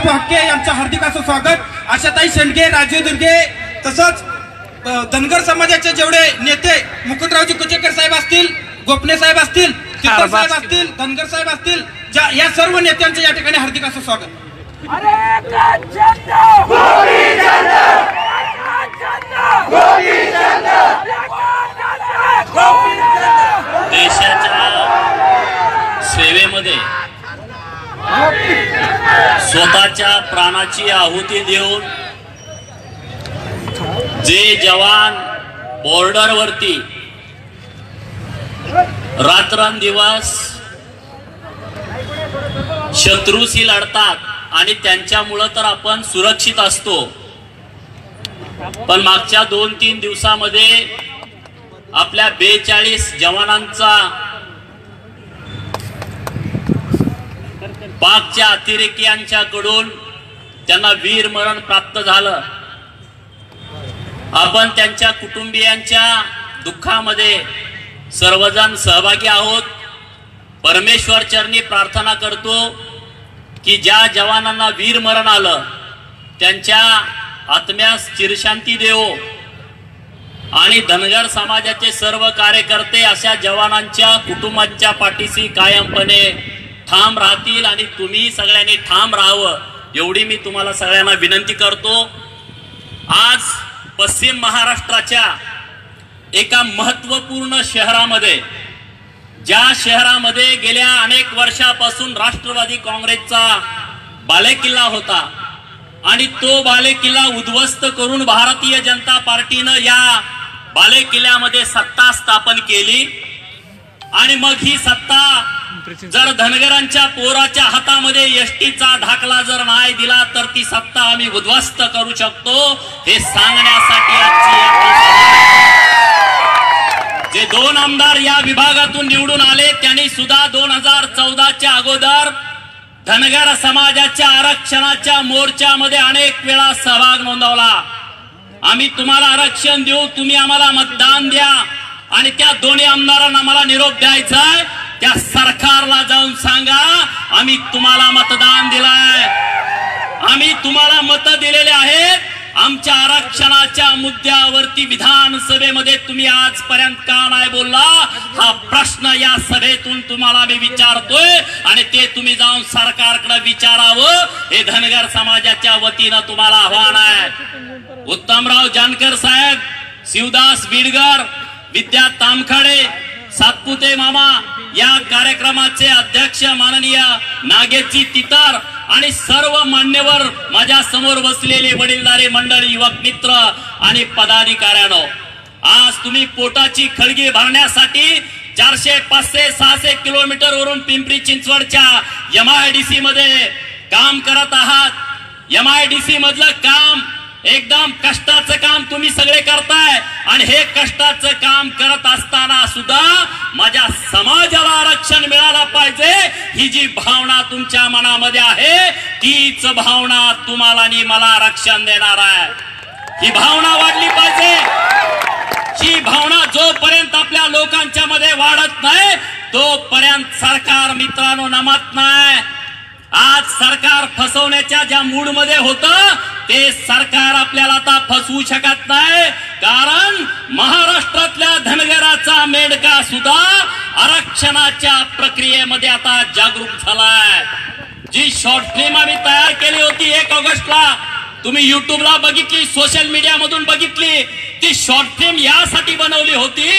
बापू हक्के यांचं हार्दिक असं स्वागत. आशाताई शेंडगे, राजीव दुर्गे, तसंच धनगर समाजाचे जेवढे नेते मुकुटरावजी कुचेकर साहेब असतील, गोपने साहेब असतील, चित्तर साहेब असतील, धनगर साहेब असतील, या सर्व नेत्यांचं या ठिकाणी हार्दिक असं स्वागत. देशाच्या सेवेमध्ये स्वतःच्या प्राणाची आहुती देऊन जे जवान बॉर्डरवरती रात्रंदिवस शत्रूशी लढतात आणि त्यांच्यामुळे तर आपण सुरक्षित असतो, पण मागच्या 2-3 दिवसामध्ये आपल्या 42 जवानांचा पाकच्या अतिरेक्यांच्याकडून त्यांना वीर मरण प्राप्त झालं. आपण त्यांच्या कुटुंबियांच्या दुःखामध्ये सर्वजण सहभागी आहोत. परमेश्वर चरणी प्रार्थना करतो की ज्या जवानांना वीर मरण आलं त्यांच्या आत्म्यास चिरशांती देवो आणि धनगर समाजाचे सर्व कार्यकर्ते अशा जवानांच्या कुटुंबांच्या पाठीशी कायमपणे ठाम राहतील आणि तुम्ही सगळ्यांनी ठाम राहावं एवढी मी तुम्हाला सगळ्यांना विनंती करतो. आज पश्चिम महाराष्ट्राच्या एका महत्त्वपूर्ण शहरामध्ये, ज्या शहरामध्ये गेल्या अनेक वर्षापासून राष्ट्रवादी काँग्रेसचा बालेकिल्ला होता आणि तो बालेकिल्ला उद्ध्वस्त करून भारतीय जनता पार्टीनं या बालेकिल्ल्यामध्ये सत्ता स्थापन केली आणि मग ही सत्ता जर धनगरांच्या पोराच्या हातामध्ये एसटीचा ढाकला जर नाही दिला तर ती सत्ता आम्ही उद्ध्वस्त करू शकतो हे सांगण्यासाठी जे 2 आमदार या विभागातून निवडून आले त्यांनी सुद्धा 2014च्या अगोदर धनगर समाजाच्या आरक्षणाच्या मोर्चामध्ये अनेक वेळा सहभाग नोंदवला. आम्ही तुम्हाला आरक्षण देऊ, तुम्ही आम्हाला मतदान द्या आणि त्या दोन्ही आमदारांना मला निरोप द्यायचा आहे. त्या सरकारला जाऊन सांगा आम्ही तुम्हाला मतदान दिलंय, आम्ही तुम्हाला मत दिलेले आहेत. आमच्या आरक्षणाच्या मुद्द्यावरती विधानसभेमध्ये तुम्ही आजपर्यंत का नाही बोलला हा प्रश्न या सभेतून तुम्हाला मी विचारतोय आणि ते तुम्ही जाऊन सरकारकडे विचारावं हे धनगर समाजाच्या वतीनं तुम्हाला आव्हान आहे. उत्तमराव जानकर साहेब, शिवदास बीडकर, विद्या तामखडे, सातपुते मामा, या कार्यक्रमाचे अध्यक्ष माननीय नागेशजी तितर आणि सर्व मान्यवर माझ्या समोर बसलेले वडीलधारी मंडळी, युवक मित्र आणि पदाधिकाऱ्यांनो, आज तुम्ही पोटाची खळगी भरण्यासाठी 400, 500, 600 किलोमीटर वरून पिंपरी चिंचवडच्या MIDC मध्ये काम करत आहात. MIDC मधलं काम एकदम कष्टाचं काम तुम्ही सगळे करताय आणि हे कष्टाचं काम करत असताना सुद्धा माझ्या समाजाला आरक्षण मिळालं पाहिजे ही जी भावना तुमच्या मनामध्ये आहे तीच भावना तुम्हाला आणि मला आरक्षण देणार आहे. ही भावना वाढली पाहिजे. ही भावना जोपर्यंत आपल्या लोकांच्या मध्ये वाढत नाही तोपर्यंत सरकार मित्रांनो नमत नाही. आज सरकार फसवण्याच्या ज्या मूड मध्ये होतं ते सरकार आपल्याला आता फसवू शकत नाही, कारण महाराष्ट्रातल्या धनगराचा मेडका सुद्धा आरक्षणाच्या प्रक्रियेमध्ये आता जागरूक झालाय. जी शॉर्ट फिल्म आम्ही तयार केली होती 1 ऑगस्टला, तुम्ही युट्यूबला बघितली, सोशल मीडिया मधून बघितली, ती शॉर्ट फिल्म यासाठी बनवली होती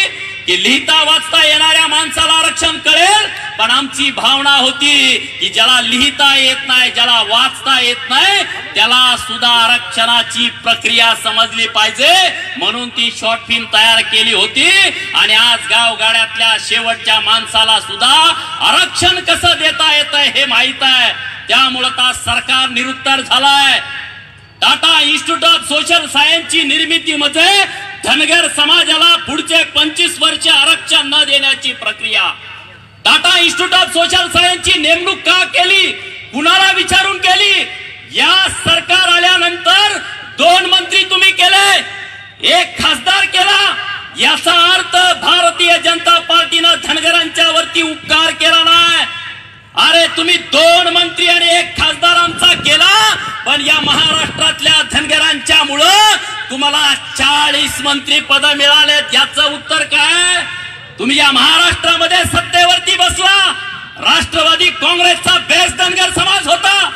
की लिहिता वाचता येणाऱ्या माणसाला आरक्षण कळेल, पण आमची भावना होती की ज्याला लिहिता येत नाही, ज्याला वाचता येत नाही त्याला सुद्धा आरक्षणाची प्रक्रिया समजली पाहिजे म्हणून ती शॉर्ट फिल्म तयार केली होती. आणि आज गावगाड्यातल्या शेवटच्या माणसाला सुद्धा आरक्षण कसं देता येतंय हे माहित आहे. त्यामुळे आता सरकार निरुत्तर झालाय. टाटा इन्स्टिट्यूट ऑफ सोशल सायन्सची निर्मितीमध्ये धनगर समाजाला पुढचे 25 वर्ष आरक्षण न देण्याची प्रक्रिया, टाटा इन्स्टिट्यूट ऑफ सोशल सायन्सची नेमणूक का केली, कुणाला विचारून केली? या सरकार आल्यानंतर 2 मंत्री तुम्ही केले, 1 खासदार केला. याचा अर्थ भारतीय जनता पार्टीनं धनगरांच्या वरती उपकार केला नाही. अरे तुम्ही 2 मंत्री आणि 1 खासदारांचा केला पण या महाराष्ट्रातल्या धनगरांच्या मुळे तुम्हाला 40 मंत्री पद मिळालेत. याचं उत्तर काय? तुम्ही या महाराष्ट्रामध्ये सत्तेवरती बसला. राष्ट्रवादी काँग्रेसचा बेस धनगर समाज होता.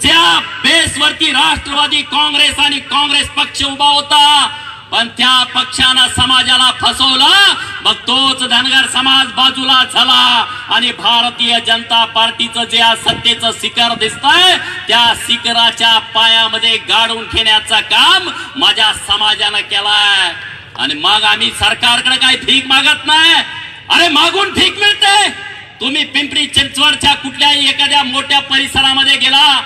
ज्या बेसवरती राष्ट्रवादी काँग्रेस आणि काँग्रेस पक्ष उभा होता, पण त्या पक्षानं समाजाला फसवलं. मग तोच धनगर समाज बाजूला झाला आणि भारतीय जनता पार्टीचं जे आज सत्तेचं शिखर दिसतंय त्या शिखराच्या पायामध्ये गाडून घेण्याचं काम माझ्या समाजानं केलाय. आणि मग आम्ही सरकारकडे काही भीक मागत नाही. अरे मागून भीक मिळते. तुम्ही पिंपरी चिंचवडच्या कुठल्याही एखाद्या मोठ्या परिसरामध्ये गेला,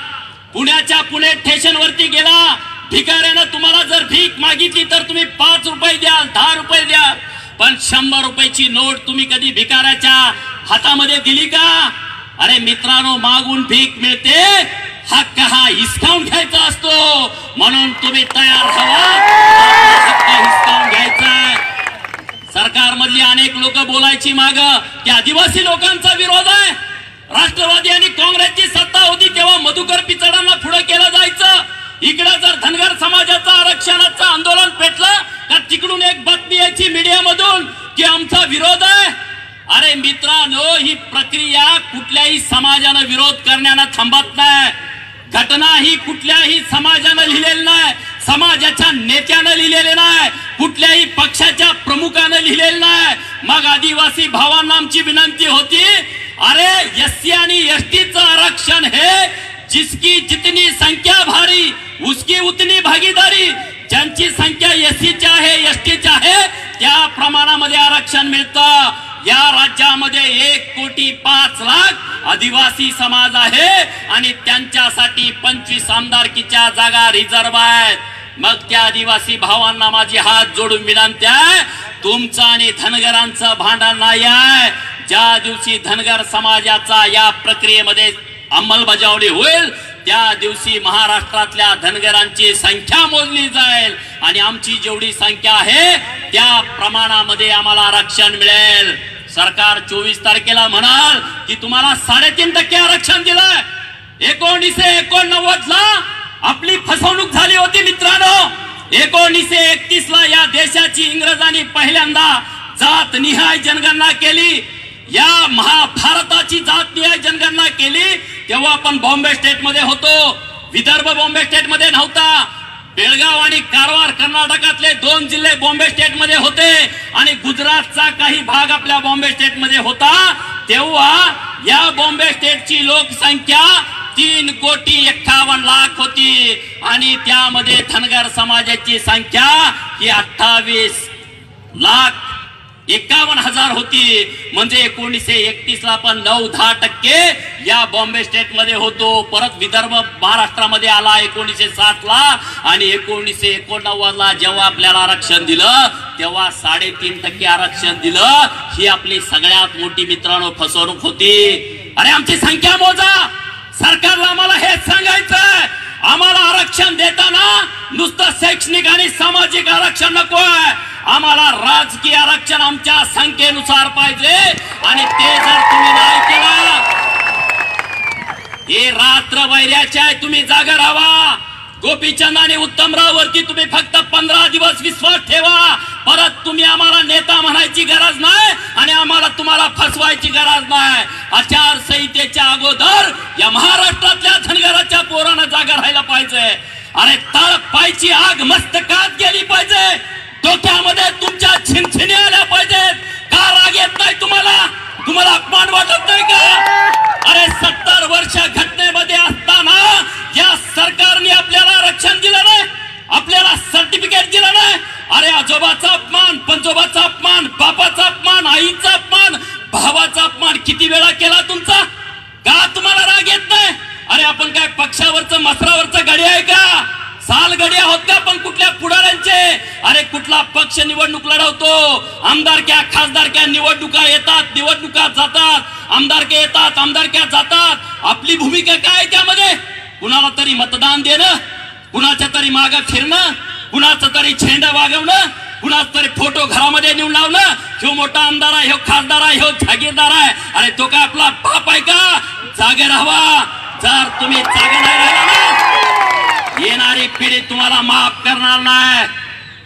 पुण्याच्या पुणे स्टेशनवरती गेला, भिकाऱ्यानं तुम्हाला जर भीक मागितली तर तुम्ही 5 रुपये द्याल, 10 रुपये द्याल, पण 100 रुपयाची नोट तुम्ही कधी भिकाऱ्याच्या हातामध्ये दिली का? अरे मित्रांनो, मागून भीक मिळते, हक्क हा हिसकावून घ्यायचा असतो. म्हणून तुम्ही तयार व्हा, हक्क हिसकावून घ्यायचा. सरकारमधली अनेक लोक बोलायची माग की आदिवासी लोकांचा विरोध आहे. राष्ट्रवादी आणि काँग्रेसची सत्ता होती तेव्हा मधुकर पिचडांना पुढे केलं जायचं. इकडे जर धनगर समाजाचं आरक्षणाचं आंदोलन पेटलं का तिकडून एक बातमी यायची मीडियामधून की आमचा विरोध आहे. अरे मित्रांनो, ही प्रक्रिया कुठल्याही समाजानं विरोध करण्यानं थांबत नाही. घटना ही कुठल्याही समाजानं लिहिलेली नाही, समाजाच्या नेत्यानं लिहिलेले नाही, कुठल्याही पक्षाच्या प्रमुखानं लिहिलेलं नाही. मग आदिवासी भावांना आमची विनंती होती, अरे एससी आणि एसटीचं आरक्षण हे जिसकी जितनी संख्या भारी उसकी उतनी भागीदारी. ज्यांची संख्या एससीची आहे, एसटीची आहे, त्या प्रमाणामध्ये आरक्षण मिळतं. या राज्यामध्ये 1,05,00,000 आदिवासी समाज आहे आणि त्यांच्यासाठी 25 आमदारकीच्या जागा रिझर्व आहेत. मग त्या आदिवासी भावांना माझी हात जोडून विनंती आहे, तुमचं आणि धनगरांचं भांडण नाही आहे. ज्या दिवशी धनगर समाजाचा या प्रक्रियेमध्ये अंमलबजावणी होईल त्या दिवशी महाराष्ट्रातल्या धनगरांची संख्या मोजली जाईल आणि आमची जेवढी संख्या आहे त्या प्रमाणामध्ये आम्हाला आरक्षण मिळेल. सरकार 24 तारखेला म्हणाल की तुम्हाला 3.5% आरक्षण दिलंय. 1989 ला आपली फसवणूक झाली होती मित्रांनो. 1931 ला या देशाची इंग्रजांनी पहिल्यांदा जात निहाय जनगणना केली. या महाभारताची जात निहाय जनगणना केली तेव्हा आपण बॉम्बे स्टेट मध्ये होतो. विदर्भ बॉम्बे स्टेट मध्ये नव्हता. बेळगाव आणि कारवार कर्नाटकातले 2 जिल्हे बॉम्बे स्टेट मध्ये होते आणि गुजरातचा काही भाग आपल्या बॉम्बे स्टेट मध्ये होता. तेव्हा या बॉम्बे स्टेटची लोकसंख्या 3,51,00,000 होती आणि त्यामध्ये धनगर समाजाची संख्या ही 28,51,000 होती. म्हणजे 1931 ला पण 9-10% या बॉम्बे स्टेट मध्ये होतो. परत विदर्भ महाराष्ट्रामध्ये आला 1907 ला आणि 1989 ला जेव्हा आपल्याला आरक्षण दिलं तेव्हा 3.5% आरक्षण दिलं. ही आपली सगळ्यात मोठी मित्रांनो फसवणूक होती. अरे आमची संख्या मोजा. सरकारला आम्हाला हेच सांगायचंय, आम्हाला आरक्षण देताना नुसतं शैक्षणिक आणि सामाजिक आरक्षण नको आहे, आम्हाला राजकीय आरक्षण आमच्या संख्येनुसार पाहिजे. आणि ते जर तुम्ही नाही केलं, हे रात्र वैर्याचे आहे, तुम्ही जागा राहा. गोपीचंद आणि उत्तमराव वरती तुम्ही फक्त 15 दिवस विश्वास ठेवा. परत तुम्ही आम्हाला नेता म्हणायची गरज नाही आणि आम्हाला तुम्हाला फसवायची गरज नाही. आचारसंहितेच्या अगोदर या महाराष्ट्रातल्या धनगराच्या पोरांना जागा राहायला पाहिजे. अरे तळपायची आग मस्तकात गेली पाहिजे, डोक्यामध्ये तुमच्या छिनछिनी आल्या पाहिजेत. का राग येत नाही तुम्हाला? तुम्हाला अपमान वाटत नाही का? अरे 70 वर्ष घटनेमध्ये असताना या सरकारने आपल्याला आरक्षण दिलं नाही, आपल्याला सर्टिफिकेट दिलं नाही. अरे आजोबाचा अपमान, पंजोबाचा अपमान, बापाचा अपमान, आईचा अपमान, भावाचा अपमान किती वेळा केला तुमचा? का तुम्हाला राग येत नाही? अरे आपण काय पक्षावरचं मसरावरचं गडी आहे का? साल गडी आहोत का आपण कुठल्या पुढाऱ्यांचे? अरे कुठला पक्ष निवडणूक लढवतो, आमदारक्या खासदारक्या निवडणुका येतात, निवडणुका जातात, आमदारके येतात, आमदारक्या जातात. आपली भूमिका काय त्यामध्ये? कुणाला तरी मतदान देणं, कुणाच्या तरी मागं फिरणं, कुणाचं तरी झेंडा वागवणं, कुणाचा तरी फोटो घरामध्ये नेऊन लावणं. ह्यो मोठा आमदार आहे, ह्यो खासदार आहे, ह्यो जागीरदार आहे. अरे तो काय आपला बाप आहे का? जागे राहावा. जर तुम्ही जागे नाही राहिला ना येणारी पिढी तुम्हाला माफ करणार नाही.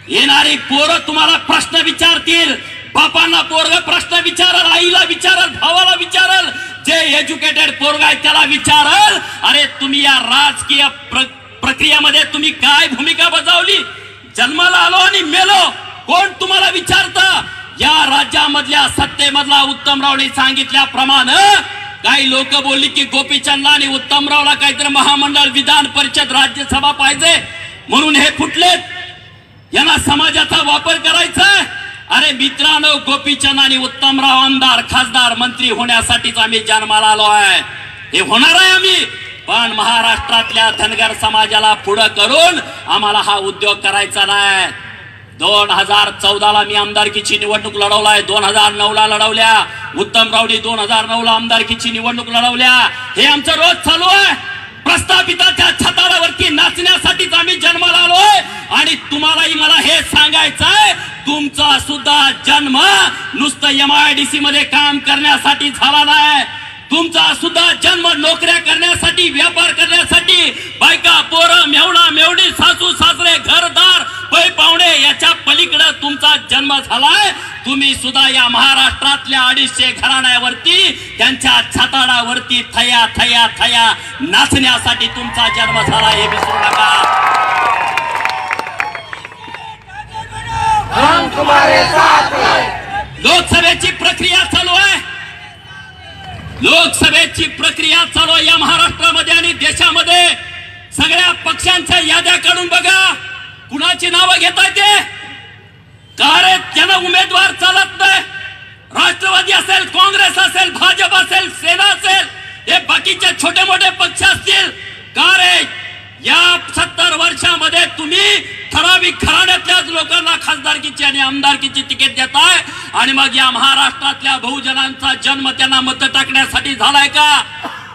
येणारी पोरं तुम्हाला प्रश्न विचारतील. बापांना पोरग प्रश्न विचारल, आईला विचारल, भावाला विचारल, जे एज्युकेटेड पोरग आहे त्याला विचारल, अरे तुम्ही या राजकीय प्रक्रियेमध्ये तुम्ही काय भूमिका बजावली? जन्माला आलो आणि मेलो, कोण तुम्हाला विचारतं? या राज्यामधल्या सत्तेमधला उत्तमरावने सांगितल्याप्रमाणे काही लोक बोलली की गोपीचंदला आणि उत्तमरावला काहीतरी महामंडळ, विधान परिषद, राज्यसभा पाहिजे म्हणून हे फुटलेत. यांना समाजाचा वापर करायचा. अरे मित्रांनो, गोपीचंद आणि उत्तमराव आमदार, खासदार, मंत्री होण्यासाठीच आम्ही जन्माला आलो आहे. हे होणार आहे आम्ही, पण महाराष्ट्रातल्या धनगर समाजाला पुढे करून आम्हाला हा उद्योग करायचा नाही. 2014ला मी आमदारकीची निवडणूक लढवलाय, 2009ला लढवल्या. उत्तमरावनी 2009ला आमदारकीची निवडणूक लढवल्या. हे आमचं रोज चालू आहे. प्रस्थापिताच्या छताडावरती नाचण्यासाठीच आम्ही जन्माला आलोय. आणि तुम्हालाही मला हे सांगायचंय, तुमचा सुद्धा जन्म नुसतं MIDC मध्ये काम करण्यासाठी झाला नाही. तुमचा सुद्धा जन्म नोकऱ्या करण्यासाठी, व्यापार करण्यासाठी, बायका, पोरं, मेवणा, मेवणी, सासू सासरे, घरदार, पै पाहुणे याच्या पलीकडे तुमचा जन्म झालाय. तुम्ही सुद्धा या महाराष्ट्रातल्या 250 घराण्यावरती, त्यांच्या छताडावरती थया थया थया नाचण्यासाठी तुमचा जन्म झाला, हे विसरू नका. लोकसभेची प्रक्रिया चालू आहे. लोकसभेची प्रक्रिया चालू आहे या महाराष्ट्रामध्ये आणि देशामध्ये. सगळ्या पक्षांच्या याद्या काढून बघा, कुणाची नावं घेता येते का रे? त्यांना उमेदवार चालत नाही. राष्ट्रवादी असेल, काँग्रेस असेल, भाजप असेल, सेना असेल, हे बाकीचे छोटे मोठे पक्ष असतील का रे? या 70 वर्षामध्ये तुम्ही ठराविक घराण्यातल्याच लोकांना खासदारकीची आणि आमदारकीची तिकीट देताय आणि मग या महाराष्ट्रातल्या बहुजनांचा जन्म त्यांना मत टाकण्यासाठी झालाय का?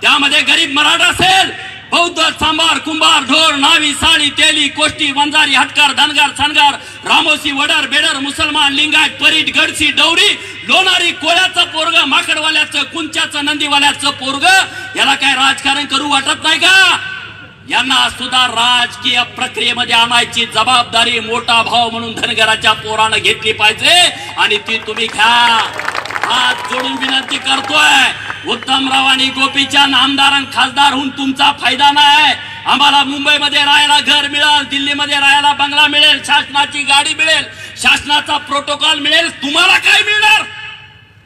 त्यामध्ये गरीब मराठा असेल, बौद्ध, सांबार, कुंभार, ढोर, नावी, साळी, तेली, कोष्टी, वंजारी, हटकार, धनगर, सनगर, रामोसी, वडर, बेडर, मुसलमान, लिंगायत, परीट, गडसी, डवरी, लोणारी, कोळ्याचं पोरग, माकडवाल्याचं, कुंच्याचं, नंदीवाल्याचं पोरग, याला काय राजकारण करू वाटत नाही का? यांना सुद्धा राजकीय प्रक्रियेमध्ये आणायची जबाबदारी मोठा भाऊ म्हणून धनगराच्या पोरानं घेतली पाहिजे आणि ती तुम्ही घ्या. हात जोडून विनंती करतोय. उत्तमराव आणि गोपीचंद आमदार खासदार होऊन तुमचा फायदा नाही. आम्हाला मुंबईमध्ये राहायला घर मिळेल, दिल्लीमध्ये राहायला बंगला मिळेल, शासनाची गाडी मिळेल, शासनाचा प्रोटोकॉल मिळेल. तुम्हाला काय मिळणार?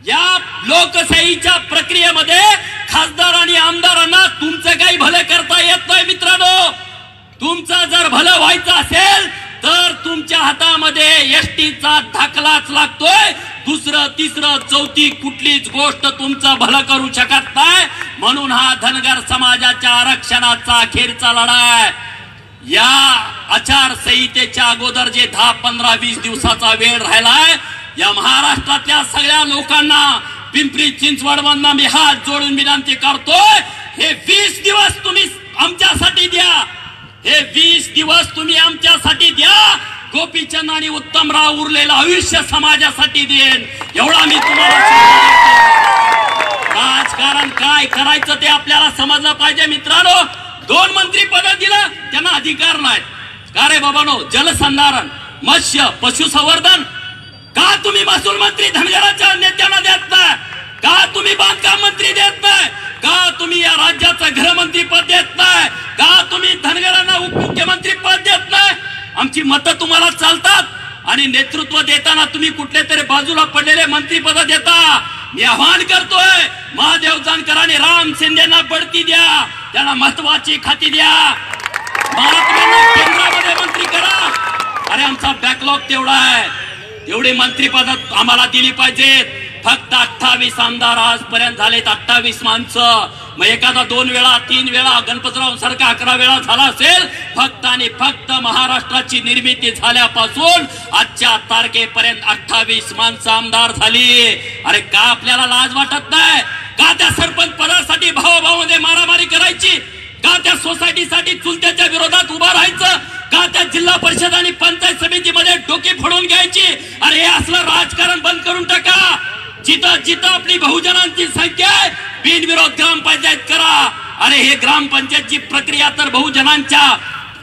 या लोकशाहीच्या प्रक्रियेमध्ये खासदार आणि आमदारांना तुमचं काही भले करता येत नाही. मित्रांनो, तुमचं जर भलं व्हायचं असेल तर तुमच्या हातामध्ये एसटीचा दाखलाच लागतोय. दुसरं, तिसरं, चौथी कुठलीच गोष्ट तुमचं भलं करू शकत नाही. म्हणून हा धनगर समाजाच्या आरक्षणाचा अखेरचा लढा आहे. या आचारसंहितेच्या अगोदर जे 10, 15, 20 दिवसाचा वेळ राहिलाय, या महाराष्ट्रातल्या सगळ्या लोकांना, पिंपरी चिंचवड मधून मी हात जोडून विनंती करतोय, हे 20 दिवस तुम्ही आमच्यासाठी द्या. हे 20 दिवस तुम्ही आमच्यासाठी द्या. गोपीचंद आणि उत्तमराव उरलेलं आयुष्य समाजासाठी देईन, एवढा मी तुम्हाला सांगतो. राजकारण काय करायचं ते आपल्याला समजलं पाहिजे. मित्रांनो, 2 मंत्री पद दिलं, त्यांना अधिकार नाही का रे बाबांनो? जलसंधारण, मत्स्य, पशुसंवर्धन का तुम्ही महसूल मंत्री धनगराच्या नेत्यांना देत नाही? का तुम्ही बांधकाम मंत्री देत नाही? का तुम्ही या राज्याचं गृहमंत्री पद देत नाही? का तुम्ही धनगरांना उपमुख्यमंत्री पद देत नाही? आमची मतं तुम्हाला चालतात आणि नेतृत्व देताना तुम्ही कुठले तरी बाजूला पडलेले मंत्री पद देता. मी आवाहन करतोय, महादेव जानकर आणि राम शिंदेना बढती द्या, त्यांना महत्वाची खाती द्या. महात्म्यांना केंद्रामध्ये मंत्री करा. अरे आमचा बॅकलॉग तेवढा आहे, एवढी मंत्रीपद आम्हाला दिली पाहिजेत. फक्त 28 आमदार आजपर्यंत झालेत, 28 माणसं. मग एखादा 2 वेळा 3 वेळा गणपतराव सारखा 11 वेळा झाला असेल. फक्त आणि फक्त महाराष्ट्राची निर्मिती झाल्यापासून आजच्या तारखेपर्यंत 28 माणसं आमदार झाली. अरे का आपल्याला लाज वाटत नाही का? त्या सरपंच पदासाठी भावाभावामध्ये मारामारी करायची का? त्या सोसायटीसाठी चुलत्याच्या विरोधात उभा राहायचं का? त्या जिल्हा परिषद आणि पंचायत समितीमध्ये डोके फोडून घ्यायची? अरे हे असलं राजकारण बंद करून टाका. जिथं जिथं आपली बहुजनांची संख्या आहे, बिनविरोध ग्रामपंचायत करा. अरे हे ग्रामपंचायतची प्रक्रिया तर बहुजनांच्या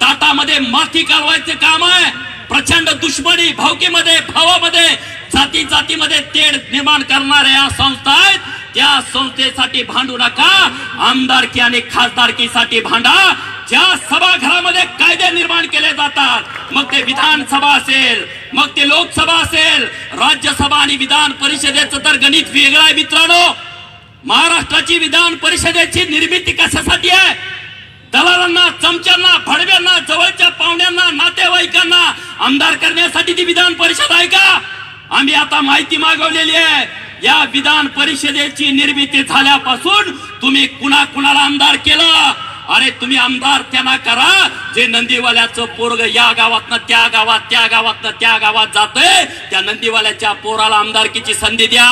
ताटामध्ये माती कालवायचं काम आहे. प्रचंड दुश्मनी, भावकीमध्ये, भावामध्ये, जाती जातीमध्ये तेढ निर्माण करणाऱ्या या संस्था आहेत. त्या संस्थेसाठी भांडू नका, आमदारकी आणि खासदारकीसाठी भांडा. ज्या सभागृहामध्ये कायदे निर्माण केले जातात, मग ते विधानसभा असेल, मग ते लोकसभा असेल, राज्यसभा आणि विधान परिषदेचं तर गणित वेगळं आहे मित्रांनो. महाराष्ट्राची विधान परिषदेची निर्मिती कशासाठी आहे? दलालांना, चमच्यांना, भडव्यांना, जवळच्या पाहुण्यांना, नातेवाईकांना आमदार करण्यासाठी ती विधान परिषद आहे का? आम्ही आता माहिती मागवलेली आहे. या विधान परिषदेची निर्मिती झाल्यापासून तुम्ही कुणाला आमदार केलं? अरे तुम्ही आमदार त्यांना करा जे नंदीवाल्याचं पोरग या गावातनं त्या गावात, त्या गावातनं त्या गावात जातंय. त्या नंदीवाल्याच्या पोराला आमदारकीची संधी द्या,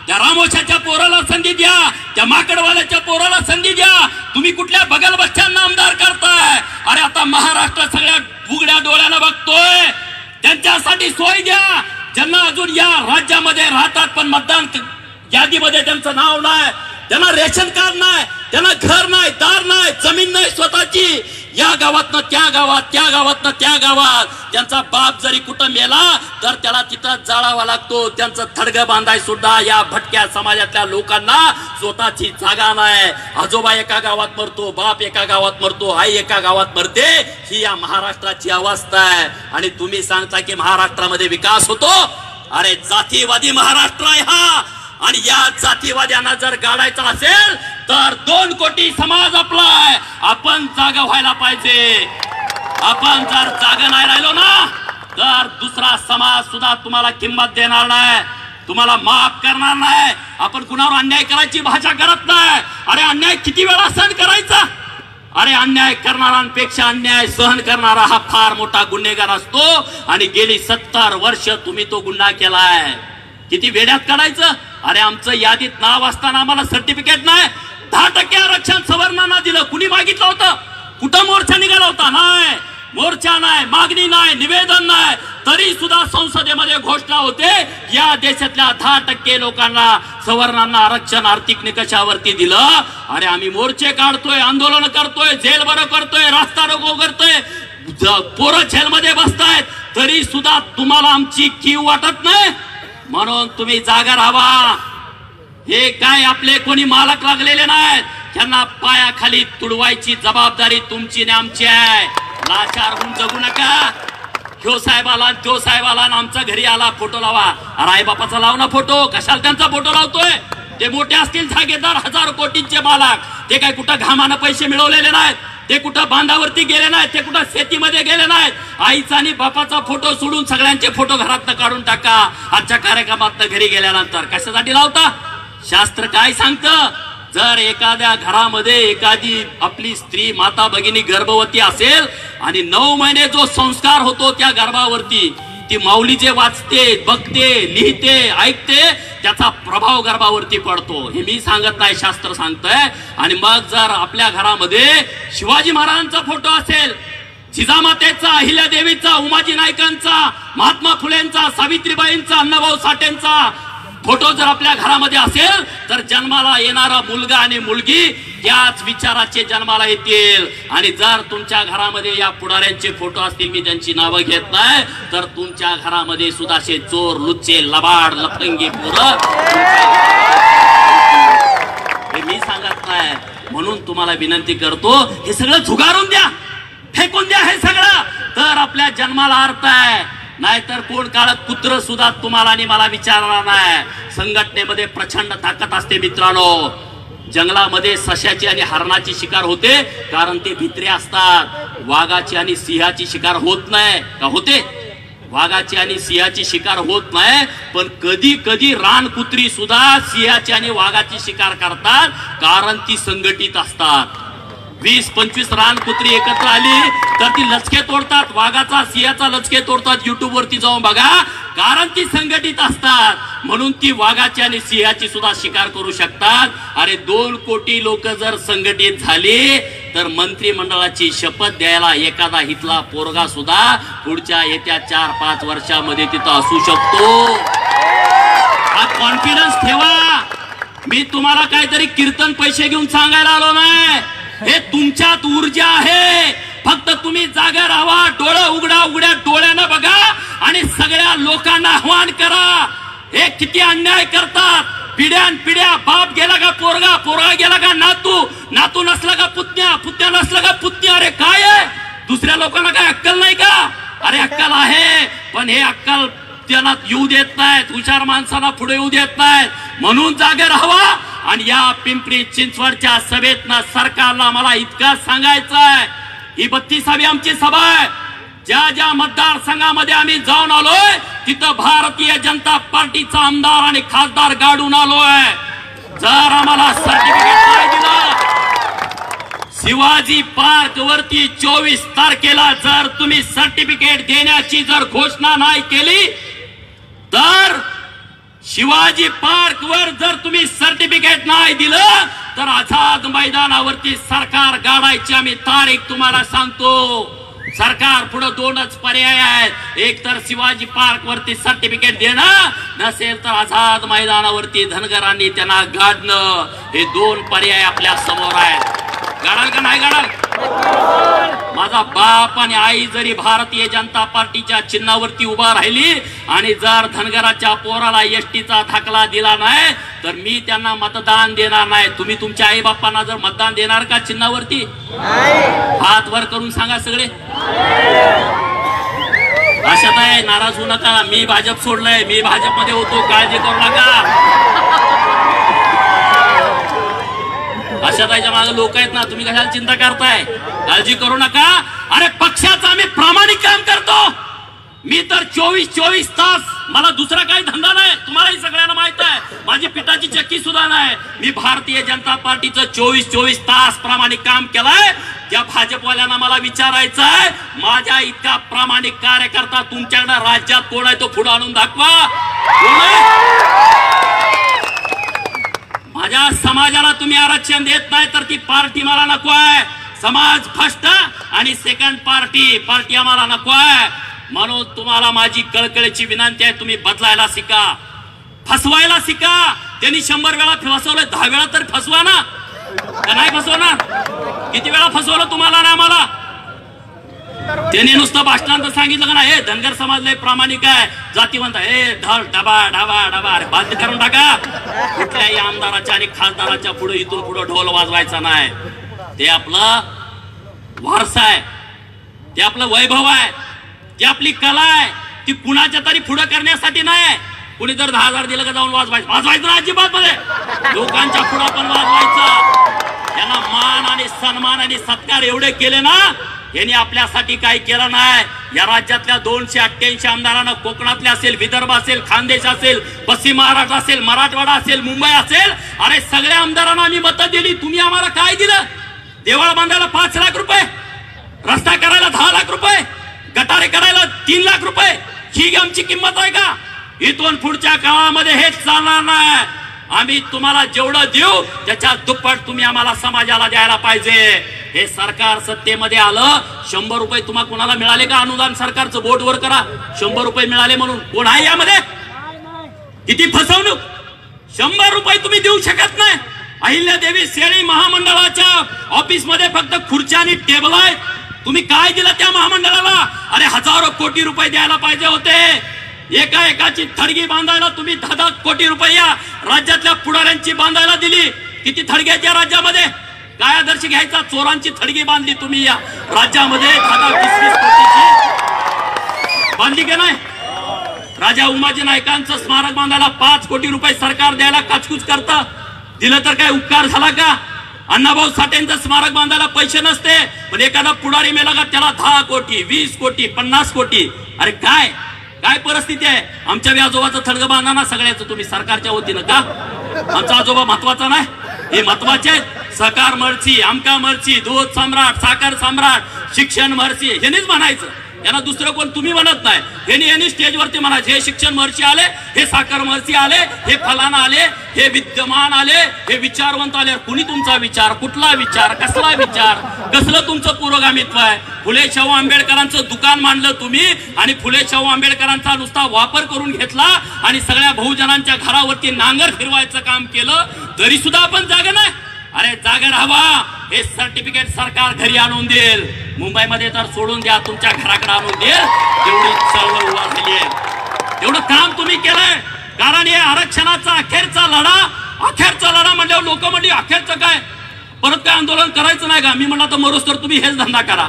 त्या रामोशाच्या पोराला संधी द्या, त्या माकडवाल्याच्या पोराला संधी द्या. तुम्ही कुठल्या बगल बच्चांना आमदार करताय? अरे आता महाराष्ट्र सगळ्या उघड्या डोळ्यानं बघतोय. त्यांच्यासाठी सोय द्या. ज्यांना अजून या राज्यामध्ये राहतात पण मतदान यादीमध्ये त्यांचं नाव नाही, त्यांना रेशन कार्ड नाही, त्यांना घर नाही, दार नाही, जमीन नाही स्वतःची. या गावातनं त्या गावात, त्या गावातनं त्या गावात. त्यांचा बाप जरी कुठं मेला तर त्याला तिथं जाळावा लागतो. त्यांचं थडगं बांधाय सुद्धा या भटक्या समाजातल्या लोकांना स्वतःची जागा नाही. आजोबा एका गावात मरतो, बाप एका गावात मरतो, आई एका गावात मरते. ही या महाराष्ट्राची अवस्था आहे. आणि तुम्ही सांगता की महाराष्ट्रामध्ये विकास होतो. अरे जातीवादी महाराष्ट्र आहे हा. आणि या जातीवाद्यांना जर गाडायचं असेल तर 2 कोटी समाज आपला आहे. आपण जागा व्हायला पाहिजे. आपण जर जागा नाही राहिलो ना तर दुसरा समाज सुद्धा तुम्हाला किंमत देणार नाही, तुम्हाला माफ करणार नाही. आपण कुणावर अन्याय करायची भाषा करत नाही. अरे अन्याय किती वेळा सहन करायचा? अरे अन्याय करणाऱ्यांपेक्षा अन्याय सहन करणारा हा फार मोठा गुन्हेगार असतो. आणि गेली 70 वर्ष तुम्ही तो गुन्हा केलाय. किती वेड्यात काढायचं? अरे आमचं यादीत नाव असताना आम्हाला सर्टिफिकेट नाही. 10% आरक्षण सवर्णांना दिलं. कुणी मागितलं होतं? कुठं मोर्चा निघाला होता? नाही, मोर्चा नाही, मागणी नाही, निवेदन नाही. तरी सुद्धा संसदेमध्ये घोषणा होते या देशातल्या 10% लोकांना, सवर्णांना आरक्षण आर्थिक निकषावरती दिलं. अरे आम्ही मोर्चे काढतोय, आंदोलन करतोय, जेल बरं करतोय, रास्ता रोको करतोय, पोरं जेलमध्ये बसतायत, तरी सुद्धा तुम्हाला आमची कीव वाटत नाही. म्हणून तुम्ही जागा राहावा. हे काय आपले कोणी मालक लागलेले नाहीत. त्यांना पायाखाली तुडवायची जबाबदारी तुमची आणि आमची आहे. लाचार होऊन जगू नका. ह्यो साहेब आला, त्यो साहेब आला, आमच्या घरी आला, फोटो लावा. अरे आई बापाचा लाव ना फोटो. कशाला त्यांचा फोटो लावतोय? ते मोठे असतील जागेदार, 1000 कोटींचे मालक. ते काय कुठं घामानं पैसे मिळवलेले नाहीत, ते कुठं बांधावरती गेले नाहीत, ते कुठं शेतीमध्ये गेले नाहीत. आईचा आणि बापाचा फोटो सोडून सगळ्यांचे फोटो घरातनं काढून टाका. आजच्या कार्यक्रमात घरी गेल्यानंतर कशासाठी लावता? शास्त्र काय सांगतं? जर एखाद्या घरामध्ये एखादी आपली स्त्री, माता भगिनी गर्भवती असेल आणि 9 महिने जो संस्कार होतो त्या गर्भावरती, ती माऊली जे वाचते, बघते, लिहिते, ऐकते, त्याचा प्रभाव गर्भावरती पडतो. हे मी सांगत नाही, शास्त्र सांगतंय. आणि मग जर आपल्या घरामध्ये शिवाजी महाराजांचा फोटो असेल, जिजामातेचा, अहिल्यादेवीचा, उमाजी नायकांचा, महात्मा फुलेंचा, सावित्रीबाईंचा, अण्णाभाऊ साठेंचा फोटो जर आपल्या घरामध्ये असेल तर जन्माला येणारा मुलगा आणि मुलगी त्याच विचाराचे जन्माला येतील. आणि जर तुमच्या घरामध्ये या पुढाऱ्यांचे फोटो असतील, मी त्यांची नावं घेत नाही, तर तुमच्या घरामध्ये सुद्धाशे चोर, लुच्चे, लबाड, लफंगी पोरं हे मी सांगत नाही. म्हणून तुम्हाला विनंती करतो, हे सगळं झुगारून द्या, फेकून द्या हे सगळं, तर आपल्या जन्माला अर्थ आहे. नाहीतर कोण काळात कुत्र सुद्धा तुम्हाला आणि मला विचारणार नाही. संघटनेमध्ये प्रचंड ताकद असते मित्रांनो. जंगलामध्ये सश्याची आणि हरणाची शिकार होते कारण ते भित्रे असतात. वाघाची आणि सिंहाची शिकार होत नाही का? होते. वाघाची आणि सिंहाची शिकार होत नाही, पण कधी कधी रानकुत्री सुद्धा सिंहाची आणि वाघाची शिकार करतात कारण ती संघटित असतात. 20-25 रानकुत्री एकत्र आली तर ती लचके तोडतात. वाघाचा, सिंहाचा लचके तोडतात. युट्यूब वरती जाऊन बघा, कारण ती संघटित असतात. म्हणून ती वाघाची आणि सिंहाची सुद्धा शिकार करू शकतात. अरे 2 कोटी लोक जर संघटित झाली तर मंत्रिमंडळाची शपथ द्यायला एखादा हितला पोरगा सुद्धा पुढच्या येत्या 4-5 वर्षामध्ये तिथं असू शकतो. हा कॉन्फिडन्स ठेवा. मी तुम्हाला काहीतरी कीर्तन पैसे घेऊन सांगायला आलो नाही. हे तुमच्यात ऊर्जा आहे, फक्त तुम्ही जागा राहा, डोळं उघड्या डोळ्यानं बघा आणि सगळ्या लोकांना आव्हान करा. हे किती अन्याय करतात. पिढ्या बाप गेला का पोरगा गेला का नातू नसला का पुतण्या नसला का पुतण्या. अरे काय आहे, दुसऱ्या लोकांना काय अक्कल नाही का? अरे अक्कल आहे, पण हे अक्कल त्यांना येऊ देत नाहीत, हुशार माणसांना पुढे येऊ देत नाहीत. म्हणून जागे राहावा. आणि या पिंपरी चिंचवडच्या सभेतनं सरकारला मला इतकं सांगायचं आहे, ही 32वी आमची सभा आहे. ज्या मतदारसंघामध्ये आम्ही जाऊन आलोय तिथं भारतीय जनता पार्टीचा आमदार आणि खासदार गाडून आलोय. जर आम्हाला सर्टिफिकेट नाही दिलं, शिवाजी पार्क वरती 24 तारखेला जर तुम्ही सर्टिफिकेट देण्याची जर घोषणा नाही केली, तर शिवाजी पार्क वर जर तुम्ही सर्टिफिकेट नाही दिलं तर आझाद मैदानावरती सरकार गाडायची आम्ही तारीख तुम्हाला सांगतो. सरकार पुढे 2च पर्याय आहेत. एक तर शिवाजी पार्क वरती सर्टिफिकेट देणं, नसेल तर आझाद मैदानावरती धनगरांनी त्यांना गाडणं. हे 2 पर्याय आपल्या समोर आहेत. गाडाल का नाही गाडाल? माझा बाप आणि आई जरी भारतीय जनता पार्टीच्या चिन्हावरती उभा राहिली आणि जर धनगराच्या पोराला एसटीचा दाखला दिला नाही तर मी त्यांना मतदान देणार नाही. तुम्ही तुमच्या आई बापांना जर मतदान देणार का चिन्हावरती? हात वर करून सांगा सगळे. अशात आहे, नाराज होऊ नका. मी भाजप सोडलंय, मी भाजपमध्ये होतो, काळजी करू नका. अशाताईच्या मागे लोक आहेत ना, तुम्ही कशाला चिंता करताय? काळजी करू नका. अरे पक्षाचं आम्ही प्रामाणिक काम करतो. मी तर 24 तास, मला दुसरा काही धंदा नाही. तुम्हालाही सगळ्यांना माहित आहे, माझी पिठाची चक्की सुद्धा नाही. मी भारतीय जनता पार्टीचं 24 तास प्रामाणिक काम केलंय. त्या भाजपवाल्यांना मला विचारायचं आहे, माझ्या इतका प्रामाणिक कार्यकर्ता तुमच्याकडे राज्यात कोण आहे? तो पुढे आणून दाखवा. कोण आहे? माझ्या समाजाला तुम्ही आरक्षण देत नाही तर ती पार्टी मला नको आहे. समाज फर्स्ट आणि सेकंड पार्टी आम्हाला नको आहे. म्हणून तुम्हाला माझी कळकळीची विनंती आहे, तुम्ही बदलायला शिका, फसवायला शिका. त्यांनी 100 वेळा फसवलं, 10 वेळा तर फसवा ना. का नाही फसवणार? किती वेळा फसवलं तुम्हाला ना आम्हाला? त्यांनी नुसतं भाषणांत सांगितलं का ना, हे धनगर समाज लय प्रामाणिक आहे, जातीवंत आहे, ढल डबा अरे बंद करून टाका. कुठल्याही आमदाराच्या आणि खासदाराच्या पुढे इथून पुढे ढोल वाजवायचा नाही. ते आपलं वारसा आहे, ते आपलं वैभव आहे, ती आपली कला आहे. ती कुणाच्या तरी पुढे करण्यासाठी नाही. कुणी जर 10,000 दिलं का जाऊन वाजवायचं ना अजिबात मध्ये. लोकांच्या पुढे पण वाजवायचं. त्यांना मान आणि सन्मान आणि सत्कार एवढे केले ना, यांनी आपल्यासाठी काही केलं नाही. या राज्यातल्या 288 आमदारांना, कोकणातले असेल, विदर्भ असेल, खानदेश असेल, पश्चिम महाराष्ट्र असेल, मराठवाडा असेल, मुंबई असेल, अरे सगळ्या आमदारांना आम्ही मतं दिली. तुम्ही आम्हाला काय दिलं? देवळा बांधायला 5 लाख रुपये, रस्ता करायला 10 लाख रुपये, गटारे करायला 3 लाख रुपये. ही आमची किंमत आहे का? इथून पुढच्या काळामध्ये हेच चालणार नाही. आम्ही तुम्हाला जेवढं देऊ त्याच्या दुप्पट तुम्ही आम्हाला समाजाला द्यायला पाहिजे. हे सरकार सत्तेमध्ये आलं, 100 रुपये तुम्हाला कोणाला मिळाले का? अनुदान सरकारचं बोर्ड वर करा, 100 रुपये मिळाले म्हणून. कोण आहे यामध्ये? किती फसवणूक. 100 रुपये तुम्ही देऊ शकत नाही. अहिल्यादेवी शेळी महामंडळाच्या ऑफिस मध्ये फक्त खुर्च्या आणि टेबल आहेत. तुम्ही काय दिलं त्या महामंडळाला? अरे हजारो कोटी रुपये द्यायला पाहिजे होते. एकाची थडगी बांधायला तुम्ही 10 कोटी रुपये या राज्यातल्या पुढाऱ्यांची बांधायला दिली. किती थडग्याच्या राज्यामध्ये? काय आदर्श घ्यायचा? चोरांची थडगी बांधली तुम्ही या राज्यामध्ये. 10-20 कोटीची बांधली का नाही? राजा उमाजी नायकांचं स्मारक बांधायला 5 कोटी रुपये सरकार द्यायला काचकूच करता. दिलं तर काय उपकार झाला का? अण्णाभाऊ साठेंचं स्मारक बांधायला पैसे नसते, पण एखादा पुढारी मेला का त्याला 10 कोटी, 20 कोटी, 50 कोटी. अरे काय परिस्थिती आहे? आमच्या आजोबाचं थडगं बांधा ना सगळ्याचं तुम्ही सरकारच्या वतीनं का? आमचा आजोबा महत्वाचा नाही? हे महत्वाचे आहेत. सहकार मर्ची, आमका मर्ची, दूध सम्राट, साखर सम्राट, शिक्षण मर्ची, हेच म्हणायचं. यांना दुसरं कोण तुम्ही म्हणत नाही. यांनी स्टेजवरती म्हणायचे, हे शिक्षण महर्षी आले, हे साखर महर्षी आले, हे फलाना आले, हे विद्यमान आले, हे विचारवंत आले. कुणी तुमचा विचार? कुठला विचार? कसला विचार? कसलं तुमचं पुरोगामित्व आहे? फुले शाहू आंबेडकरांचं दुकान मांडलं तुम्ही आणि फुले शाहू आंबेडकरांचा नुसता वापर करून घेतला आणि सगळ्या बहुजनांच्या घरावरती नांगर फिरवायचं काम केलं. तरी सुद्धा आपण जागा नाही. अरे जागा राहावा. हे सर्टिफिकेट सरकार घरी आणून देईल. मुंबईमध्ये तर सोडून द्या, तुमच्या घराकडे आणून दे, तेवढी चळवळ उभा झाली आहे, तेवढं काम तुम्ही केलंय. कारण हे आरक्षणाचा अखेरचा लढा म्हणल्यावर लोक म्हणली अखेरचं काय, परत काय आंदोलन करायचं नाही का? मी म्हणला तर मरोस तर तुम्ही हेच धंदा करा,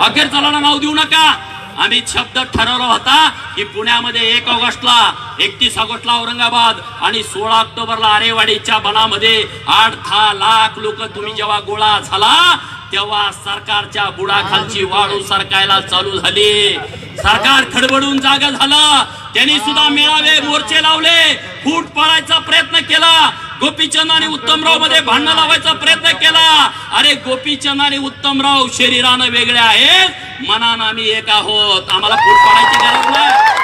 अखेरचा लढा नाव देऊ नका. आम्ही शब्द ठरवला होता की पुण्यामध्ये 1 ऑगस्टला, 31 ऑगस्टला औरंगाबाद आणि 16 ऑक्टोबरला आरेवाडीच्या बनामध्ये 8-10 लाख लोक तुम्ही जेव्हा गोळा झाला तेव्हा सरकारच्या बुडाखालची वाळू सरकायला चालू झाली. सरकार खडबडून जागा झालं. त्यांनी सुद्धा मेळावे, मोर्चे लावले, फूट पाळायचा प्रयत्न केला. गोपीचंद आणि उत्तमराव मध्ये भांडण लावायचा प्रयत्न केला. अरे गोपीचंद आणि उत्तमराव शरीरानं वेगळे आहेत, मनानं आम्ही एक आहोत. आम्हाला फूट पाडायची गरज नाही.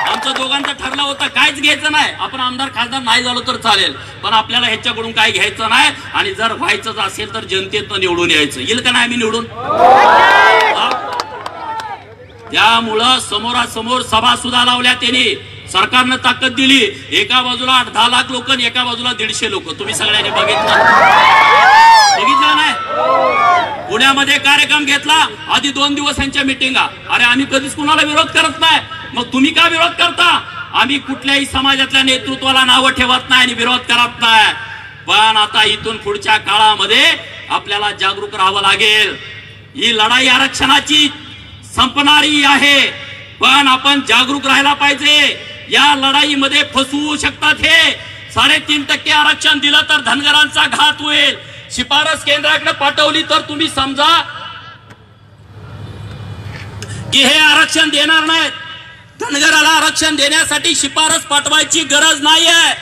आमचं दोघांचं ठरलं होतं काहीच घ्यायचं नाही, आपण आमदार खासदार नाही झालो तर चालेल, पण आपल्याला ह्याच्याकडून काय घ्यायचं नाही. आणि जर व्हायचंच असेल तर जनतेतनं निवडून यायचं. येईल का नाही आम्ही निवडून? त्यामुळं समोरासमोर सभा सुद्धा लावल्या त्यांनी. सरकारनं ताकद दिली. एका बाजूला 8-10 लाख लोक आणि एका बाजूला 150 लोक. तुम्ही सगळ्यांनी बघितलं नाही? पुण्यामध्ये कार्यक्रम घेतला, आधी 2 दिवस यांच्या मिटिंगा. अरे आम्ही कधीच कुणाला विरोध करत नाही, मग तुम्ही का विरोध करता? आम्ही कुठल्याही समाजातल्या नेतृत्वाला नावं ठेवत नाही आणि विरोध करत नाही. पण आता इथून पुढच्या काळामध्ये आपल्याला जागरूक राहावं लागेल. ही लढाई आरक्षणाची संपणारी आहे, पण आपण जागरूक राहायला पाहिजे. या लढाईमध्ये फसवू शकतात हे. 3.5% आरक्षण दिलं तर धनगरांचा घात होईल. शिफारस केंद्राकडे पाठवली तर तुम्ही समजा की हे आरक्षण देणार नाहीत. धनगराला आरक्षण देण्यासाठी शिफारस पाठवायची गरज नाहीये.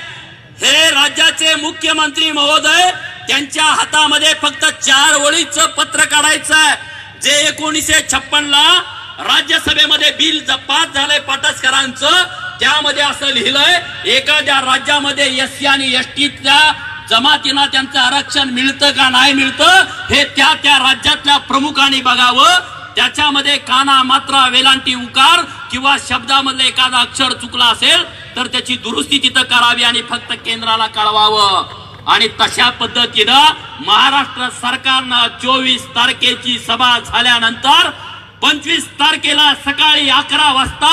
हे राज्याचे मुख्यमंत्री महोदय, त्यांच्या हातामध्ये फक्त 4 ओळीचं पत्र काढायचं आहे. जे 1956ला राज्यसभेमध्ये बिल पास झालंय पाटसकरांचं, त्यामध्ये असं लिहिलंय, एखाद्या राज्यामध्ये एससी आणि एसटीच्या जमातींना त्यांचं आरक्षण मिळतं का नाही मिळतं हे त्या राज्यातल्या प्रमुखांनी बघावं. त्याच्यामध्ये काना, मात्रा, वेलांटी, उकार किंवा शब्दामधलं एखादा अक्षर चुकला असेल तर त्याची दुरुस्ती तिथं करावी आणि फक्त केंद्राला कळवावं. आणि तशा पद्धतीनं महाराष्ट्र सरकारनं 24 तारखेची सभा झाल्यानंतर 25 तारखेला सकाळी 11 वाजता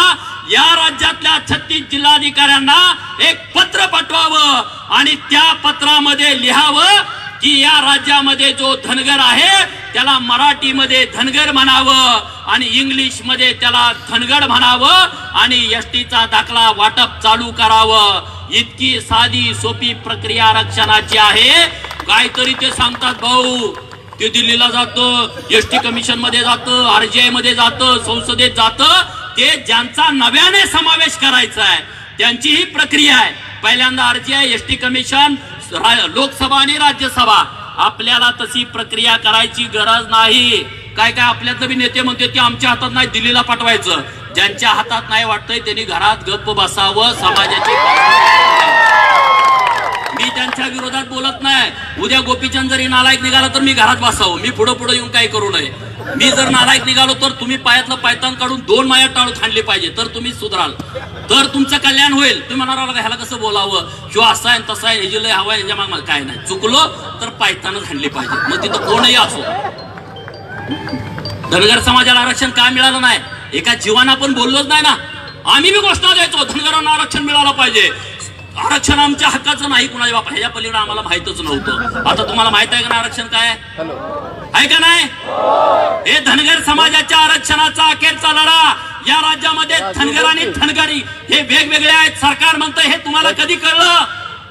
या राज्यातल्या 36 जिल्हाधिकाऱ्यांना एक पत्र पाठवावं आणि त्या पत्रामध्ये लिहावं की या राज्यामध्ये जो धनगर आहे त्याला मराठीमध्ये धनगर म्हणावं आणि इंग्लिश मध्ये त्याला धनगड म्हणावं आणि एसटीचा दाखला वाटप चालू करावं. इतकी साधी सोपी प्रक्रिया आरक्षणाची आहे. काहीतरी ते सांगतात भाऊ, ते दिल्लीला जातं, एसटी कमिशन मध्ये जातं, आरजीआय मध्ये जातं, संसदेत जातं. ते ज्यांचा नव्याने समावेश करायचा आहे त्यांची ही प्रक्रिया आहे. पहिल्यांदा आरजीआय, एसटी कमिशन, लोकसभा आणि राज्यसभा. आपल्याला तशी प्रक्रिया करायची गरज नाही. काय काय आपल्यातले बी नेते म्हणते ते आमच्या हातात नाही, दिल्लीला पाठवायचं. ज्यांच्या हातात नाही वाटतंय त्यांनी घरात गप्प बसावं. समाजाची मी त्यांच्या विरोधात बोलत नाही. उद्या गोपीचंद जरी नालायक निघाला तर मी घरात बसावं. मी पुढे येऊन काही करू नये. मी जर नालायक निघालो तर तुम्ही पायातलं पायतान काढून 2 माया टाळू खांडली पाहिजे, तर तुम्ही सुधराल, तर तुमचं कल्याण होईल. तुम्ही म्हणाला ह्याला कसं बोलावं, किंवा असा आहे तसा आहे, ह्याची लय हवा ह्याच्या माग काय नाही. चुकलो तर पायतानच खांडली पाहिजे, मग तिथं कोणही असो. धनगर समाजाला आरक्षण का मिळालं नाही? एका जीवानं आपण बोललोच नाही ना. आम्ही बी घोषणा द्यायचो धनगरांना आरक्षण मिळालं पाहिजे. आरक्षण आमच्या हक्काचं नाही कुणाच्या बाप, ह्याच्या पलीकडे आम्हाला माहितच नव्हतं. आता तुम्हाला माहित आहे का आरक्षण काय आहे का नाही? हे धनगर समाजाच्या आरक्षणाचा अखेरचा लढा. या राज्यामध्ये धनगर आणि धनगरी हे वेगवेगळे आहेत. सरकार म्हणतं हे तुम्हाला कधी कळलं?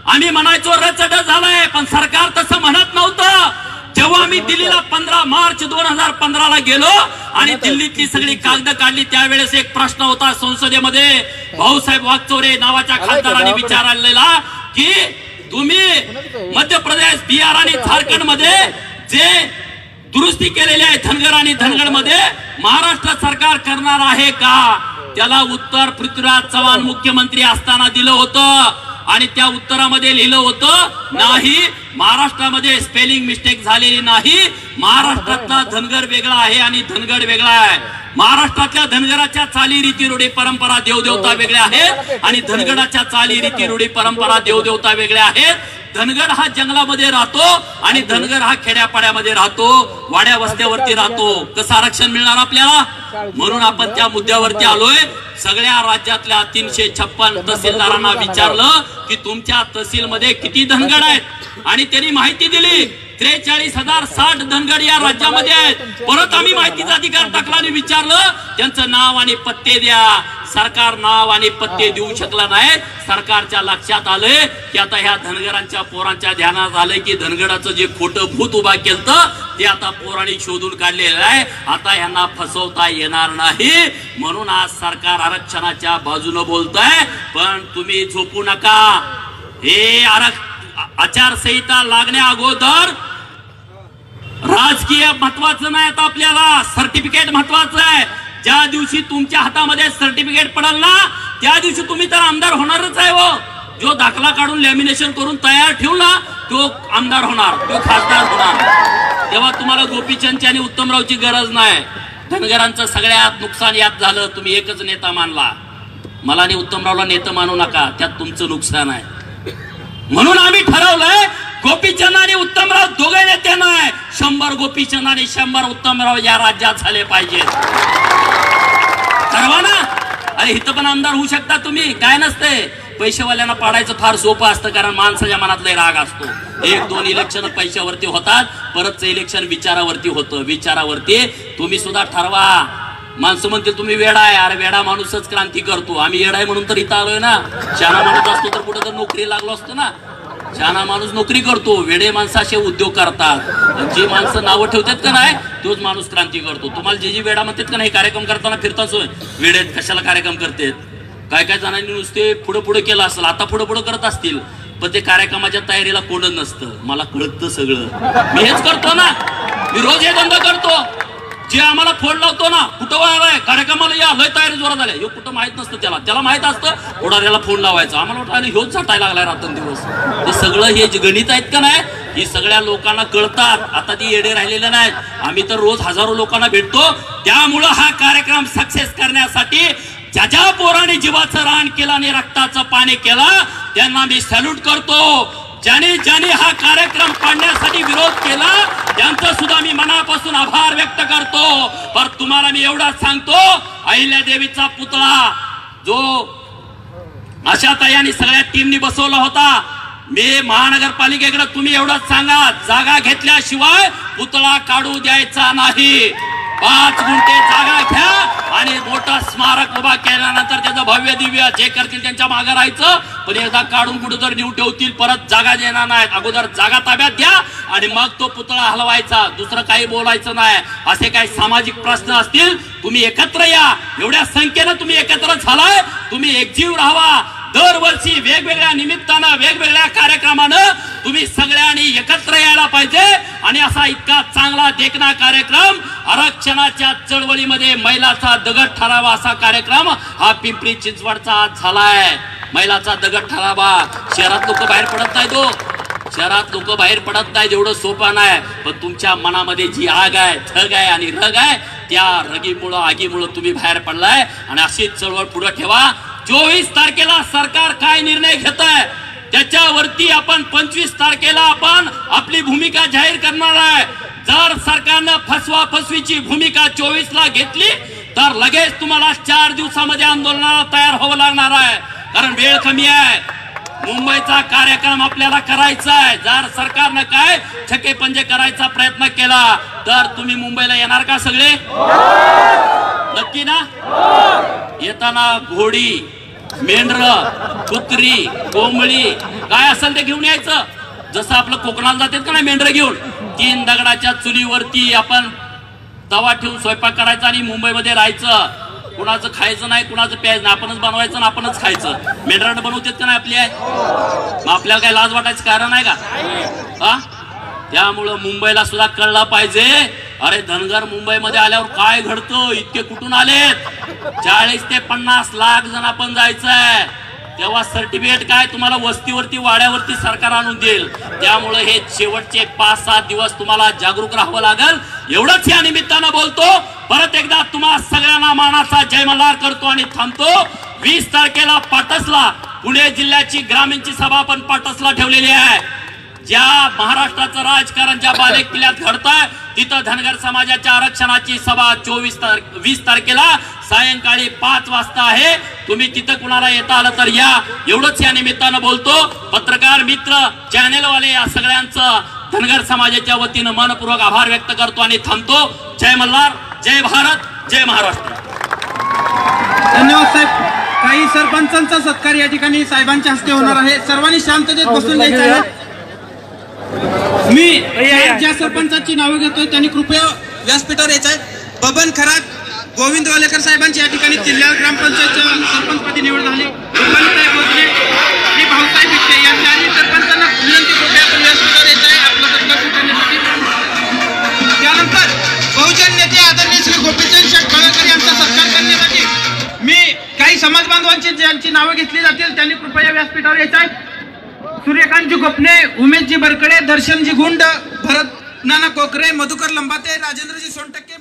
आम्ही म्हणायचो रचड झालंय, पण सरकार तसं म्हणत नव्हतं. जेव्हा आम्ही दिल्लीला 15 मार्च 2015ला गेलो आणि दिल्लीतली सगळी कागद काढली, त्यावेळेस एक प्रश्न होता संसदेमध्ये. भाऊसाहेब वागचौरे नावाच्या खासदारांनी विचारलेला की तुम्ही मध्य प्रदेश, बिहार आणि झारखंड मध्ये जे दुरुस्ती केलेली आहे धनगर आणि धनगड मध्ये, महाराष्ट्र सरकार करणार आहे का? त्याला उत्तर पृथ्वीराज चव्हाण मुख्यमंत्री असताना दिलं होतं आणि त्या उत्तरामध्ये लिहिलं होतं नाही. महाराष्ट्रामध्ये स्पेलिंग मिस्टेक झालेली नाही. महाराष्ट्रातला धनगर वेगळा आहे आणि धनगड वेगळा आहे. महाराष्ट्रातल्या धनगराच्या चाली रीती रूढी परंपरा देवदेवता वेगळ्या आहेत आणि धनगडाच्या चाली रीती रूढी परंपरा देवदेवता वेगळ्या आहेत. धनगर हा जंगलामध्ये राहतो आणि धनगर हा खेड्यापाड्यामध्ये राहतो, वाड्या वस्त्यावरती राहतो. कसं आरक्षण मिळणार आपल्याला? म्हणून आपण त्या मुद्द्यावरती आलोय. सगळ्या राज्यातल्या 356 तहसीलदारांना विचारलं की तुमच्या तहसीलमध्ये किती धनगर आहेत आणि त्यांनी माहिती दिली 43,060 धनगर या राज्यामध्ये आहेत. परत आम्ही माहितीचा अधिकार टाकला आणि विचारलं त्यांचं नाव आणि पत्ते द्या. सरकार नाव आणि पत्ते देऊ शकला नाही. सरकारच्या लक्षात आलंय की आता ह्या धनगरांच्या पोरांच्या ध्यानात आलंय की धनगराचं जे खोटं भूत उभा केलं ते आता पोरांनी शोधून काढलेलं आहे. आता यांना फसवता येणार नाही. म्हणून आज सरकार आरक्षणाच्या बाजूने बोलतंय. पण तुम्ही झोपू नका. हे आचारसंहिता लागण्या अगोदर राजकीय महत्वाचं नाही. आता आपल्याला सर्टिफिकेट महत्वाचं आहे. ज्या दिवशी तुमच्या हातामध्ये सर्टिफिकेट पडेल ना त्या दिवशी तुम्ही तर आमदार होणारच आहे. हो, जो दाखला काढून लॅमिनेशन करून तयार ठेवू ना तो आमदार होणार, तो खासदार होणार. तेव्हा तुम्हाला गोपीचंदची आणि उत्तमरावची गरज नाही. धनगरांचं सगळ्यात नुकसान यात झालं. तुम्ही एकच नेता मानला. मला आणि उत्तमरावला नेता मानू नका, त्यात तुमचं नुकसान आहे. म्हणून आम्ही ठरवलंय गोपीचंद आणि उत्तमराव दोघे नेते नाही, 100 गोपीचंद आणि 100 उत्तमराव या राज्यात झाले पाहिजेत. ठरवा ना. अरे इथं पण आमदार होऊ शकता तुम्ही, काय नसते. पैसेवाल्यांना पाडायचं फार सोपं असतं कारण माणसाच्या मनातला राग असतो. 1-2 इलेक्शन पैशावरती होतात, परतचं इलेक्शन विचारावरती होतं. विचारावरती तुम्ही सुद्धा ठरवा. माणसं म्हणतील तुम्ही वेडा आहे. अरे वेडा माणूसच क्रांती करतो. आम्ही वेडा आहे म्हणून तर इथं आलोय ना. शहाणा माणूस असतो तर कुठं तर नोकरी लागलो असतो ना. शहाणा माणूस नोकरी करतो, वेडे माणसं असे उद्योग करतात. जे माणसं नावं ठेवतात का नाही तोच माणूस क्रांती करतो. तुम्हाला जे वेडा म्हणतात का नाही कार्यक्रम करताना फिरताच वेडेत कशाला कार्यक्रम करतात. काय काय जणांनी नुसते पुढे केलं असेल, आता पुढे करत असतील, पण ते कार्यक्रमाच्या तयारीला कोणच नसतं. मला कळतं सगळं. मी हेच करतो ना. मी रोज हे धंदा करतो. जे आम्हाला फोन लावतो ना कुठं वळालाय कार्यक्रमाला या लय तयारी जोरात आल्या. हे कुठं माहित नसतं त्याला माहित असतं पुढाऱ्याला फोन लावायचा. आम्हाला वाटायला ह्योच झटायला लागलाय रात्रंदिवस. हे सगळं हे गणित आहेत का नाही ही सगळ्या लोकांना कळतात. आता ती येडे राहिलेले नाहीत. आम्ही तर रोज हजारो लोकांना भेटतो. त्यामुळं हा कार्यक्रम सक्सेस करण्यासाठी ज्या पोराने जीवाचं रान केलं आणि रक्ताचं पाणी केलं त्यांना मी सॅल्यूट करतो. ज्याने हा कार्यक्रम पाडण्यासाठी विरोध केला त्यांचं सुद्धा मी मनापासून आभार व्यक्त करतो. पण तुम्हाला मी एवढाच सांगतो, अहिल्यादेवीचा पुतळा जो आशाताई आणि सगळ्या टीमनी बसवला होता, मी महानगरपालिकेकडे तुम्ही एवढंच सांगा जागा घेतल्याशिवाय पुतळा काढू द्यायचा नाही. 5 गुंठे जागा घ्या आणि मोठा स्मारक उभा केल्यानंतर त्याचं भव्य दिव्य जे करतील त्यांच्या मागे राहायचं. पण एकदा काढून कुठे जर नेऊन ठेवतील परत जागा देणार नाहीत. अगोदर जागा ताब्यात द्या आणि मग तो पुतळा हलवायचा. दुसरं काही बोलायचं नाही. असे काही सामाजिक प्रश्न असतील तुम्ही एकत्र या. एवढ्या संख्येनं तुम्ही एकत्र झालाय, तुम्ही एकजीव राहावा. दरवर्षी वेगवेगळ्या निमित्तानं वेगवेगळ्या कार्यक्रमानं तुम्ही सगळ्यांनी एकत्र यायला पाहिजे. आणि असा इतका चांगला देखणा कार्यक्रम आरक्षणाच्या चळवळीमध्ये मैलाचा दगड ठरावा असा कार्यक्रम हा पिंपरी चिंचवडचा आज झालाय. मैलाचा दगड ठरावा. शहरात लोक बाहेर पडत नाहीत. शहरात लोक बाहेर पडत नाहीत एवढं सोपं नाही. पण तुमच्या मनामध्ये जी आग आहे, थग आहे आणि रग आहे त्या रगीमुळं आगीमुळं तुम्ही बाहेर पडलाय. आणि अशीच चळवळ पुढे ठेवा. 24 तारखेला सरकार काय निर्णय घेत आहे त्याच्यावरती आपण 25 तारखेला आपण आपली भूमिका जाहीर करणार आहे. जर सरकारनं फसवीची भूमिका 24ला घेतली तर लगेच तुम्हाला 4 दिवसामध्ये आंदोलनाला तयार व्हावं लागणार आहे. कारण वेळ कमी आहे. मुंबईचा कार्यक्रम आपल्याला करायचा आहे. जर सरकारनं काय छके पंजे करायचा प्रयत्न केला तर तुम्ही मुंबईला येणार का सगळे? नक्की ना? येताना घोडी, मेंढर, कुत्री, कोंबडी काय असेल ते घेऊन यायचं. जसं आपलं कोकणाला जातात का नाही मेंढर घेऊन 3 दगडाच्या चुलीवरती आपण तवा ठेवून स्वयंपाक करायचा आणि मुंबईमध्ये राहायचं. कुणाचं खायचं नाही, कुणाचं प्यायचं नाही, आपणच बनवायचं आणि आपणच खायचं. मेंढरानं बनवतात का नाही आपली आहे. मग आपल्याला काय लाज वाटायचं कारण आहे का? त्यामुळं मुंबईला सुद्धा कळलं पाहिजे अरे धनगर मुंबईमध्ये आल्यावर काय घडतं. इतके कुठून आलेत? 40 ते 50 लाख जण आपण जायचंय. तेव्हा सर्टिफिकेट काय तुम्हाला वस्तीवरती वाड्यावरती सरकार आणून देईल. त्यामुळे हे शेवटचे 5-7 दिवस तुम्हाला जागरूक राहावं लागेल. एवढंच या निमित्तानं बोलतो. परत एकदा तुम्हा सगळ्यांना मानाचा जय मल्हार करतो आणि थांबतो. 20 तारखेला पाटसला पुणे जिल्ह्याची ग्रामीणची सभा आपण पाटसला ठेवलेली आहे. ज्या महाराष्ट्राचं राजकारण ज्या बालेकिल्ल्यात घडतंय तिथं धनगर समाजाच्या आरक्षणाची सभा 20 तारखेला सायंकाळी 5 वाजता आहे. तुम्ही तिथं कुणाला येता आलं तर या, एवढंच या निमित्तानं बोलतो. पत्रकार मित्र, चॅनेलवाले या सगळ्यांचं धनगर समाजाच्या वतीनं मनपूर्वक आभार व्यक्त करतो आणि थांबतो. जय मल्हार, जय भारत, जय महाराष्ट्र. धन्यवाद साहेब. काही सरपंचांचा सत्कार या ठिकाणी साहेबांच्या हस्ते होणार आहे. सर्वांनी शांततेत बसून घ्यायचं आहे. मी ज्या सरपंचाची नावं घेतोय त्यांनी कृपया व्यासपीठावर यायचं आहे. बबन खरात, गोविंद वालेकर साहेबांची या ठिकाणी जिल्हा ग्रामपंचायतच्या सरपंचपदी निवड झाली. साहेब भोसले आणि भाऊसाहेब बिट्टे या चारही सरपंचांना विनंती कृपया आपण व्यासपीठावर यायचं आहे आपला सत्कार स्वीकारण्यासाठी. त्यानंतर बहुजन नेते आदरणीय श्री गोपीचंद शेठ खळकर यांचा सत्कार करण्यासाठी मी काही समाज बांधवांची ज्यांची नावं घेतली जातील त्यांनी कृपया व्यासपीठावर यायचं आहे. सूर्यकांतजी गोपने, उमेशजी बरकडे, दर्शनजी गुंड, भरत नाना कोकरे, मधुकर लंबाते, राजेंद्रजी सोनटक्के.